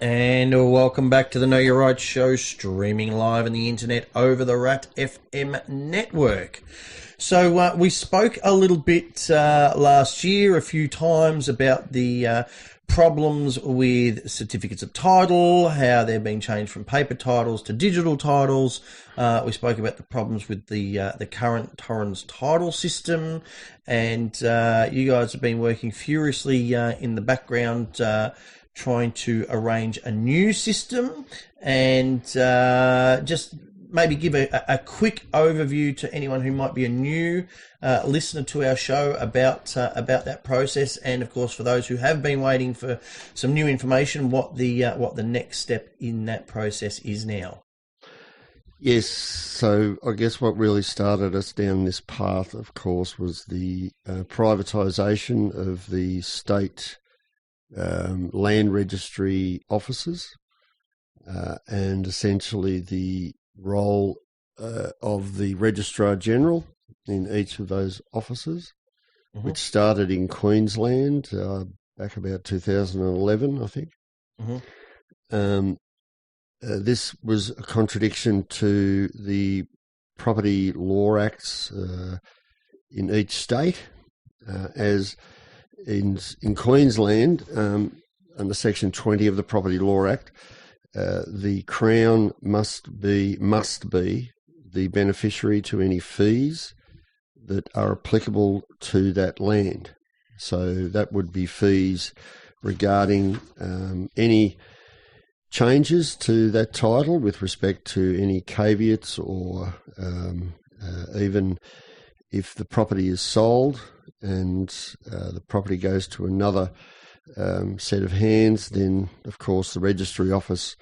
And welcome back to the Know Your Rights show, streaming live on the internet over the Rat FM network. So we spoke a little bit last year, a few times, about the problems with certificates of title, how they're being changed from paper titles to digital titles. We spoke about the problems with the current Torrens title system, and you guys have been working furiously in the background trying to arrange a new system, and just maybe give a quick overview to anyone who might be a new listener to our show about that process, and of course for those who have been waiting for some new information, what the next step in that process is now. Yes, so I guess what really started us down this path, of course, was the privatisation of the state land registry offices, and essentially the role of the Registrar General in each of those offices, which started in Queensland back about 2011, I think. This was a contradiction to the Property Law Acts in each state, as in Queensland, under Section 20 of the Property Law Act, the Crown must be the beneficiary to any fees that are applicable to that land. So that would be fees regarding any changes to that title with respect to any caveats, or even if the property is sold and the property goes to another set of hands, then of course the registry office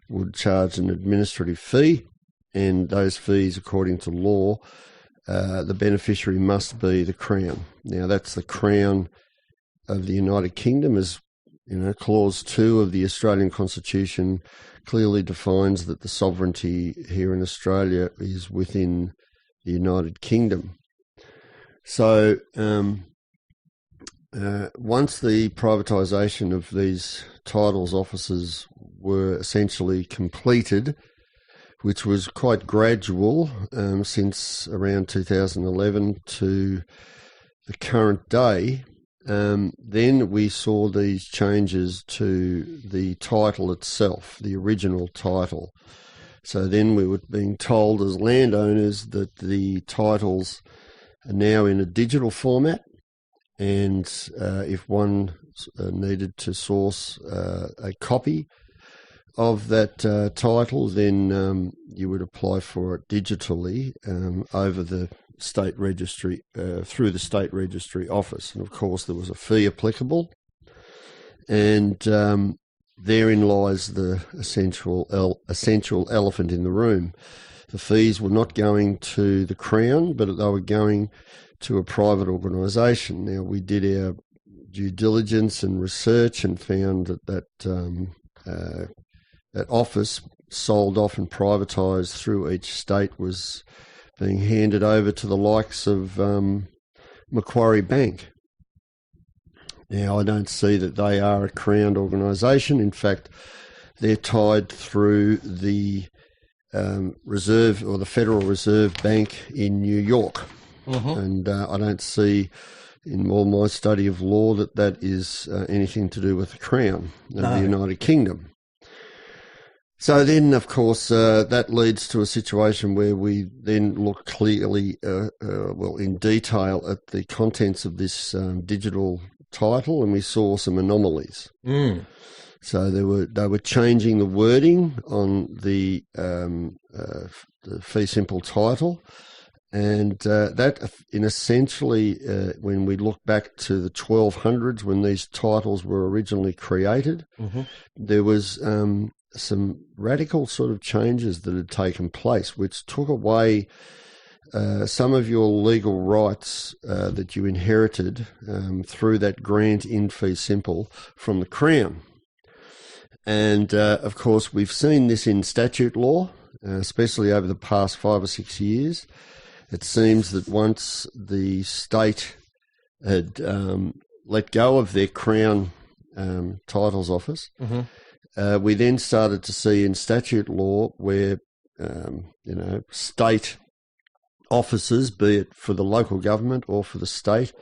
would charge an administrative fee, and those fees, according to law, the beneficiary must be the Crown. Now that's the Crown of the United Kingdom, as Clause 2 of the Australian Constitution clearly defines that the sovereignty here in Australia is within the United Kingdom. So once the privatisation of these titles offices were essentially completed, which was quite gradual since around 2011 to the current day, then we saw these changes to the title itself, the original title. So then we were being told as landowners that the titles are now in a digital format, and if one needed to source a copy of that title, then you would apply for it digitally over the state registry, through the state registry office. And of course there was a fee applicable, and therein lies the essential elephant in the room. The fees were not going to the Crown, but they were going to a private organisation. Now, we did our due diligence and research and found that that office, sold off and privatised through each state, was being handed over to the likes of Macquarie Bank. Now, I don't see that they are a Crown organisation. In fact, they're tied through the Reserve, or the Federal Reserve Bank in New York. And I don't see in all my study of law that is anything to do with the Crown of the United Kingdom. So then, of course, that leads to a situation where we then look clearly, in detail at the contents of this digital title, and we saw some anomalies. So they were changing the wording on the fee simple title, and that in essentially, when we look back to the 1200s when these titles were originally created, there was some radical sort of changes that had taken place, which took away some of your legal rights that you inherited through that grant in fee simple from the Crown. And, of course, we've seen this in statute law, especially over the past 5 or 6 years. It seems that once the state had let go of their Crown titles office, We then started to see in statute law where, state officers, be it for the local government or for the state,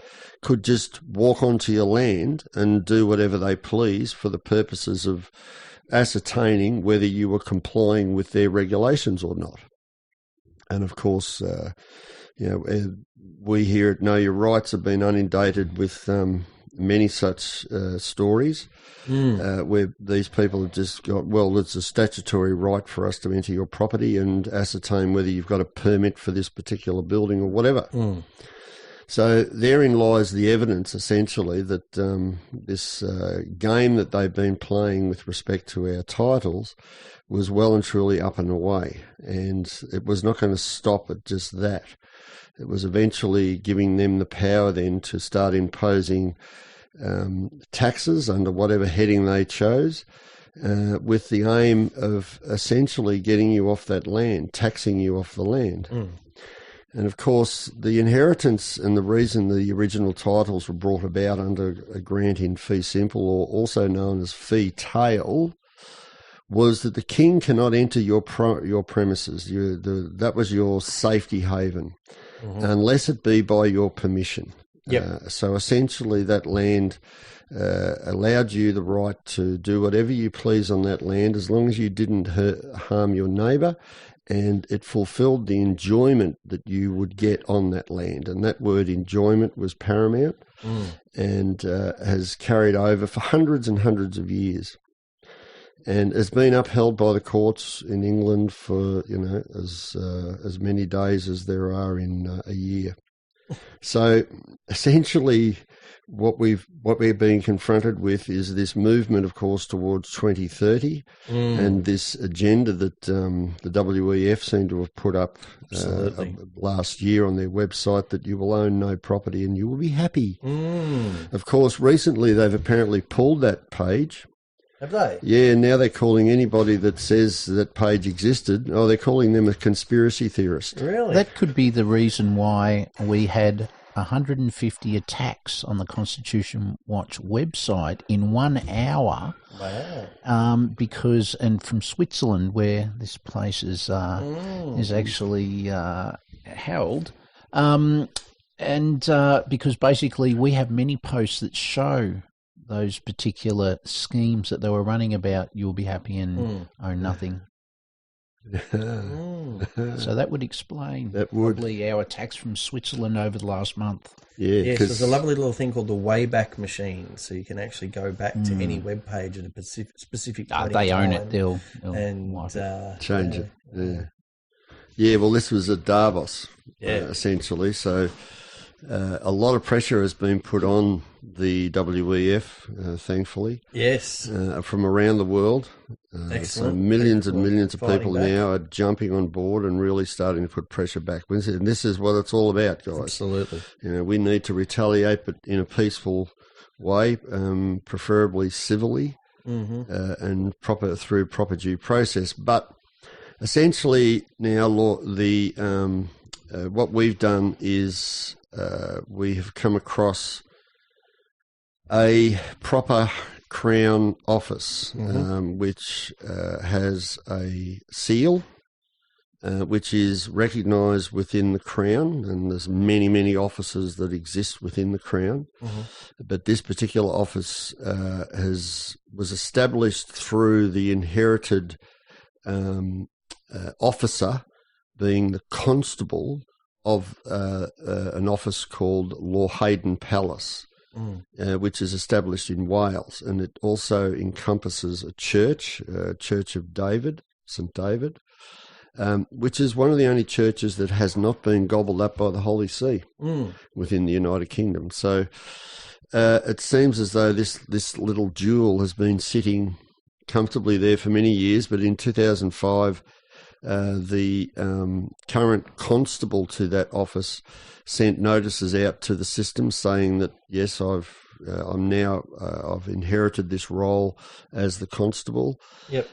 could just walk onto your land and do whatever they please for the purposes of ascertaining whether you were complying with their regulations or not. And of course, we here at Know Your Rights have been inundated with many such stories where these people have just got, well, it's a statutory right for us to enter your property and ascertain whether you've got a permit for this particular building or whatever. So therein lies the evidence, essentially, that this game that they've been playing with respect to our titles was well and truly up and away. And it was not going to stop at just that. It was eventually giving them the power then to start imposing taxes under whatever heading they chose, with the aim of essentially getting you off that land, taxing you off the land. And of course, the inheritance and the reason the original titles were brought about under a grant in fee simple, or also known as fee tail, was that the king cannot enter your premises. That was your safety haven, unless it be by your permission. So essentially that land allowed you the right to do whatever you please on that land as long as you didn't harm your neighbour, and it fulfilled the enjoyment that you would get on that land. And that word enjoyment was paramount and has carried over for hundreds and hundreds of years, and has been upheld by the courts in England for, as many days as there are in a year. So essentially what we're being confronted with is this movement, of course, towards 2030 and this agenda that the WEF seemed to have put up last year on their website, that you will own no property and you will be happy. Of course, recently they've apparently pulled that page. Have they? Yeah, now they're calling anybody that says that page existed, they're calling them a conspiracy theorist. Really? That could be the reason why we had 150 attacks on the Constitution Watch website in 1 hour. Wow. Because, and from Switzerland, where this place is actually held, because basically we have many posts that show those particular schemes that they were running about, you'll be happy and own nothing. So that would explain probably our attacks from Switzerland over the last month. Yeah, yes, there's a lovely little thing called the Wayback Machine, so you can actually go back to any web page at a specific point they in own time it. They'll change it. Yeah. Well, this was at Davos, essentially. So a lot of pressure has been put on the WEF, thankfully. Yes. From around the world. So millions and millions of people now are jumping on board and really starting to put pressure back. And this is what it's all about, guys. Absolutely. We need to retaliate, but in a peaceful way, preferably civilly, and through proper due process. But essentially now, what we've done is we have come across a proper Crown office, which has a seal, which is recognised within the Crown, and there's many, many offices that exist within the Crown. But this particular office was established through the inherited officer being the constable of an office called Lawhaden Palace, which is established in Wales, and it also encompasses a church, Church of David, St. David, which is one of the only churches that has not been gobbled up by the Holy See within the United Kingdom. So it seems as though this little jewel has been sitting comfortably there for many years, but in 2005, the current constable to that office sent notices out to the system saying that, yes, I've inherited this role as the constable. Yep.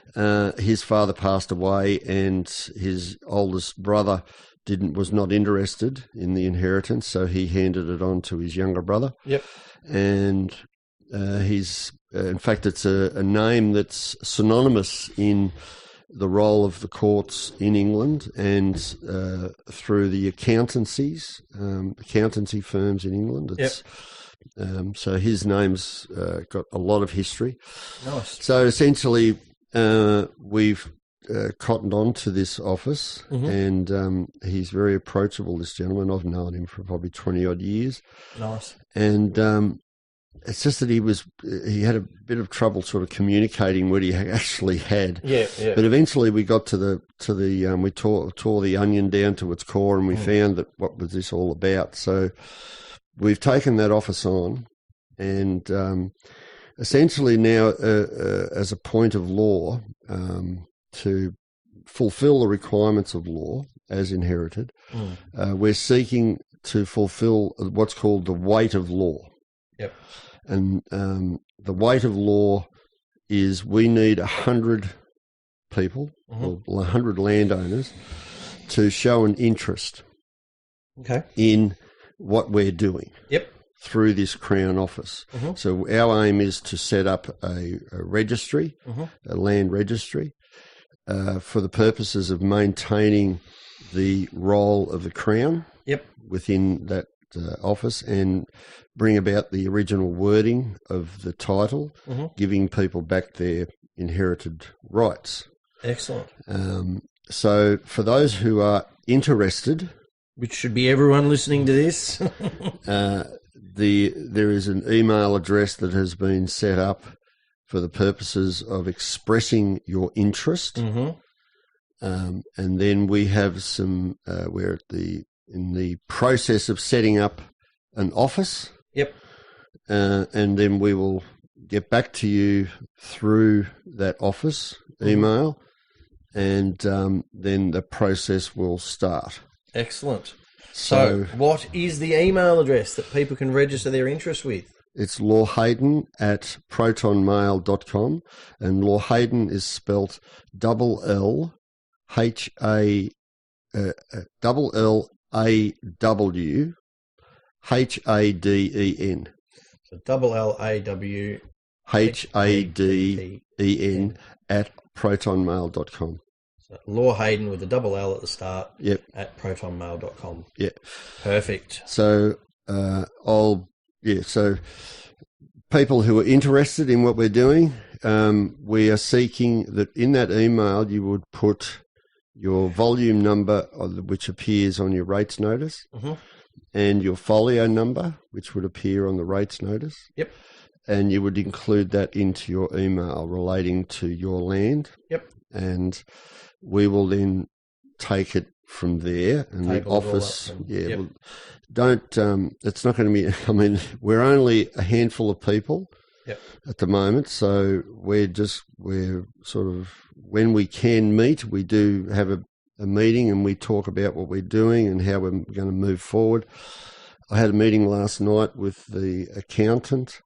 His father passed away, and his oldest brother was not interested in the inheritance, so he handed it on to his younger brother. Yep. And In fact, it's a name that's synonymous in the role of the courts in England and through the accountancy firms in England. So his name's got a lot of history. Nice. So essentially, we've cottoned on to this office, and he's very approachable, this gentleman. I've known him for probably 20-odd years. Nice. And it's just that he had a bit of trouble sort of communicating what he actually had. Yeah. But eventually we got we tore the onion down to its core, and we found that what was this all about. So we've taken that office on, and essentially now as a point of law, to fulfil the requirements of law as inherited, we're seeking to fulfil what's called the weight of law. Yep. And the weight of law is we need 100 people, or 100 landowners, to show an interest in what we're doing. Yep. Through this Crown office. So our aim is to set up a registry, a land registry, for the purposes of maintaining the role of the Crown within that office, and bring about the original wording of the title, giving people back their inherited rights. Excellent. So for those who are interested, which should be everyone listening to this, there is an email address that has been set up for the purposes of expressing your interest. And then we have some, we're in the process of setting up an office. Yep. And then we will get back to you through that office email, and then the process will start. Excellent. So what is the email address that people can register their interest with? It's lawhayden@protonmail.com, and Lawhayden is spelt LLHADEN. So LLAWHADEN at protonmail.com. So Lawhayden with a double L at the start. Yep. At protonmail.com. Yep. Perfect. So so people who are interested in what we're doing, we are seeking that in that email you would put your volume number, which appears on your rates notice, and your folio number, which would appear on the rates notice. Yep. And you would include that into your email relating to your land. Yep. And we will then take it from there. And the office, it's not going to be, we're only a handful of people at the moment. So we're sort of, when we can meet, we do have a meeting and we talk about what we're doing and how we're going to move forward. I had a meeting last night with the accountant,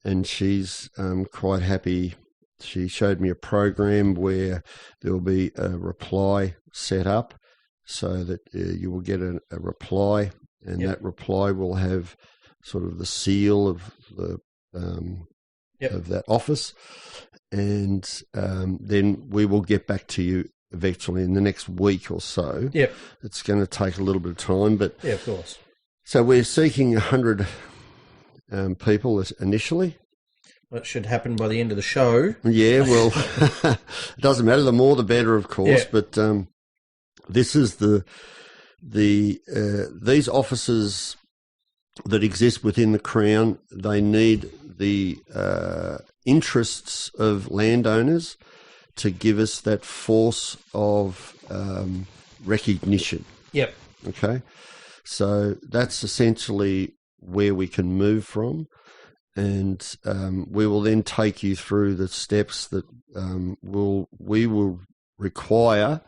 and she's quite happy. She showed me a program where there will be a reply set up so that you will get a reply, and that reply will have sort of the seal of the of that office, and then we will get back to you eventually in the next week or so. Yep. It's going to take a little bit of time, but yeah, of course. So we're seeking 100 people initially. That should happen by the end of the show. Yeah, well, it doesn't matter. The more, the better, of course. Yeah. But this is these offices that exist within the Crown. They need the interests of landowners to give us that force of recognition. Yep. Okay. So that's essentially where we can move from. And we will then take you through the steps that we will require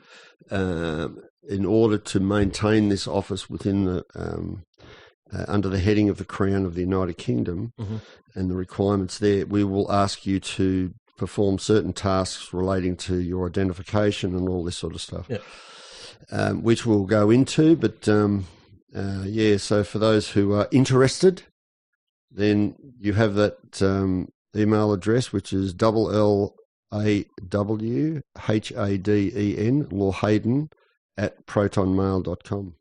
in order to maintain this office within the under the heading of the Crown of the United Kingdom and the requirements there. We will ask you to perform certain tasks relating to your identification and all this sort of stuff, which we'll go into. But so for those who are interested, then you have that email address, which is LLAWHADEN, Lawhaden, @protonmail.com.